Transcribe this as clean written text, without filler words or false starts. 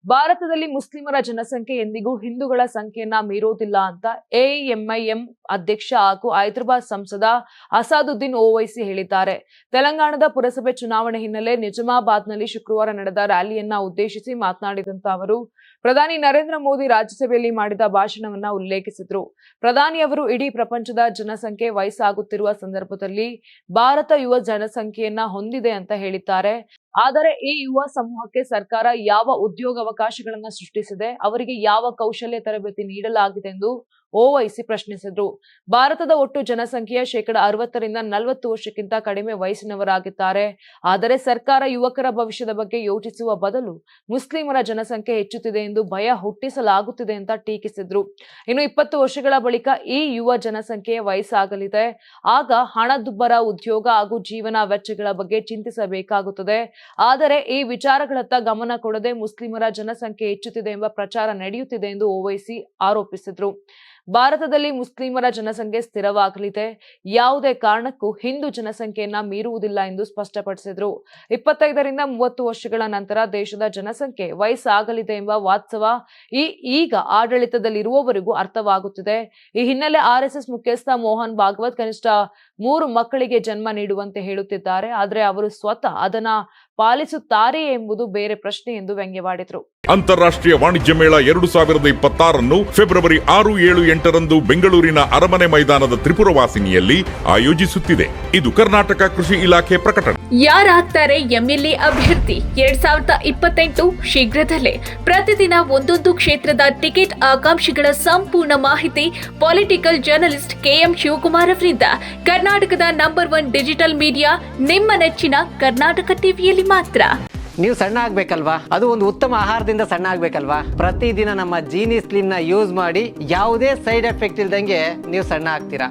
ಭಾರತದಲ್ಲಿ ಮುಸ್ಲಿಮರ ಜನಸಂಖ್ಯೆ ಎಂದಿಗೂ ಹಿಂದೂಗಳ ಸಂಖ್ಯೆಯನ್ನ ಮೀರೋದಿಲ್ಲ ಅಂತ ಎಐಎಂಐಎಂ ಅಧ್ಯಕ್ಷ ಹಾಗೂ ಹೈದರಾಬಾದ್ ಸಂಸದ ಅಸಾದುದ್ದೀನ್ ಓವೈಸಿ ಹೇಳಿದ್ದಾರೆ. ತೆಲಂಗಾಣದ ಪುರಸಭೆ ಚುನಾವಣೆ ಹಿನ್ನೆಲೆ ನಿಜಾಮಾಬಾದ್ನಲ್ಲಿ ಶುಕ್ರವಾರ ನಡೆದ ರ್ಯಾಲಿಯನ್ನ ಉದ್ದೇಶಿಸಿ ಮಾತನಾಡಿದಂತ ಅವರು ಪ್ರಧಾನಿ ನರೇಂದ್ರ ಮೋದಿ ರಾಜ್ಯಸಭೆಯಲ್ಲಿ ಮಾಡಿದ ಭಾಷಣವನ್ನ ಉಲ್ಲೇಖಿಸಿದ್ರು. ಪ್ರಧಾನಿ ಅವರು ಇಡೀ ಪ್ರಪಂಚದ ಜನಸಂಖ್ಯೆ ವಯಸ್ಸಾಗುತ್ತಿರುವ ಸಂದರ್ಭದಲ್ಲಿ ಭಾರತ ಯುವ ಜನಸಂಖ್ಯೆಯನ್ನ ಹೊಂದಿದೆ ಅಂತ ಹೇಳಿದ್ದಾರೆ. ಆದರೆ ಈ ಯುವ ಸಮೂಹಕ್ಕೆ ಸರ್ಕಾರ ಯಾವ ಉದ್ಯೋಗಾವಕಾಶಗಳನ್ನ ಸೃಷ್ಟಿಸಿದೆ, ಅವರಿಗೆ ಯಾವ ಕೌಶಲ್ಯ ತರಬೇತಿ ನೀಡಲಾಗಿದೆ ಎಂದು ಓವೈಸಿ ಪ್ರಶ್ನಿಸಿದ್ರು. ಭಾರತದ ಒಟ್ಟು ಜನಸಂಖ್ಯೆಯ 60% ರಿಂದ 40 ವರ್ಷಕ್ಕಿಂತ ಕಡಿಮೆ ವಯಸ್ಸಿನವರಾಗಿದ್ದಾರೆ. ಆದರೆ ಸರ್ಕಾರ ಯುವಕರ ಭವಿಷ್ಯದ ಬಗ್ಗೆ ಯೋಚಿಸುವ ಬದಲು ಮುಸ್ಲಿಮರ ಜನಸಂಖ್ಯೆ ಹೆಚ್ಚುತ್ತಿದೆ ಎಂದು ಭಯ ಹುಟ್ಟಿಸಲಾಗುತ್ತಿದೆ ಅಂತ ಟೀಕಿಸಿದ್ರು. ಇನ್ನು 20 ವರ್ಷಗಳ ಬಳಿಕ ಈ ಯುವ ಜನಸಂಖ್ಯೆಯ ವಯಸ್ಸಾಗಲಿದೆ. ಆಗ ಹಣದುಬ್ಬರ, ಉದ್ಯೋಗ ಹಾಗೂ ಜೀವನ ವೆಚ್ಚಗಳ ಬಗ್ಗೆ ಚಿಂತಿಸಬೇಕಾಗುತ್ತದೆ. ಆದರೆ ಈ ವಿಚಾರಗಳತ್ತ ಗಮನ ಕೊಡದೆ ಮುಸ್ಲಿಮರ ಜನಸಂಖ್ಯೆ ಹೆಚ್ಚುತ್ತಿದೆ ಎಂಬ ಪ್ರಚಾರ ನಡೆಯುತ್ತಿದೆ ಎಂದು ಓವೈಸಿ ಆರೋಪಿಸಿದ್ರು. ಭಾರತದಲ್ಲಿ ಮುಸ್ಲಿಮರ ಜನಸಂಖ್ಯೆ ಸ್ಥಿರವಾಗಲಿದೆ. ಯಾವುದೇ ಕಾರಣಕ್ಕೂ ಹಿಂದೂ ಜನಸಂಖ್ಯೆಯನ್ನ ಮೀರುವುದಿಲ್ಲ ಎಂದು ಸ್ಪಷ್ಟಪಡಿಸಿದ್ರು. 25 ರಿಂದ 30 ವರ್ಷಗಳ ನಂತರ ದೇಶದ ಜನಸಂಖ್ಯೆ ವಯಸ್ಸಾಗಲಿದೆ ಎಂಬ ವಾಸ್ತವ ಈಗ ಆಡಳಿತದಲ್ಲಿರುವವರಿಗೂ ಅರ್ಥವಾಗುತ್ತಿದೆ. ಈ ಹಿನ್ನೆಲೆ RSS ಮುಖ್ಯಸ್ಥ ಮೋಹನ್ ಭಾಗವತ್ ಕನಿಷ್ಠ 3 ಮಕ್ಕಳಿಗೆ ಜನ್ಮ ನೀಡುವಂತೆ ಹೇಳುತ್ತಿದ್ದಾರೆ. ಆದರೆ ಅವರು ಸ್ವತಃ ಅದನ್ನ ಪಾಲಿಸುತ್ತಾರೆಯೇ ಎಂಬುದು ಬೇರೆ ಪ್ರಶ್ನೆ ಎಂದು ವ್ಯಂಗ್ಯವಾಡಿದ್ರು. ಅಂತಾರಾಷ್ಟ್ರೀಯ ವಾಣಿಜ್ಯ ಮೇಳ 2026 ಫೆಬ್ರವರಿ 6, 7, 8 ಬೆಂಗಳೂರಿನ ಅರಮನೆ ಮೈದಾನದ ತ್ರಿಪುರವಾಸಿನಿಯಲ್ಲಿ ಆಯೋಜಿಸುತ್ತಿದೆ. ಇದು ಕರ್ನಾಟಕ ಕೃಷಿ ಇಲಾಖೆ ಪ್ರಕಟಣೆ. ಯಾರಾಗ್ತಾರೆ ಎಂಎಲ್ಎ ಅಭ್ಯರ್ಥಿ 2028 ಶೀಘ್ರದಲ್ಲೇ. ಪ್ರತಿದಿನ ಒಂದೊಂದು ಕ್ಷೇತ್ರದ ಟಿಕೆಟ್ ಆಕಾಂಕ್ಷಿಗಳ ಸಂಪೂರ್ಣ ಮಾಹಿತಿ ಪೊಲಿಟಿಕಲ್ ಜರ್ನಲಿಸ್ಟ್ KM ಶಿವಕುಮಾರ್ ಅವರಿಂದ. ಕರ್ನಾಟಕದ ನಂಬರ್ 1 ಡಿಜಿಟಲ್ ಮೀಡಿಯಾ ನಿಮ್ಮ ನೆಚ್ಚಿನ ಕರ್ನಾಟಕ ಟಿವಿಯಲ್ಲಿ ಮಾತ್ರ. ನೀವು ಸಣ್ಣ ಆಗ್ಬೇಕಲ್ವಾ? ಅದು ಒಂದು ಉತ್ತಮ ಆಹಾರದಿಂದ ಸಣ್ಣ ಆಗ್ಬೇಕಲ್ವಾ? ಪ್ರತಿದಿನ ನಮ್ಮ ಜೀನಿ ಸ್ಲಿಮ್ ನ ಯೂಸ್ ಮಾಡಿ ಯಾವುದೇ ಸೈಡ್ ಎಫೆಕ್ಟ್ ಇಲ್ದಂಗೆ ನೀವು ಸಣ್ಣ ಆಗ್ತೀರಾ.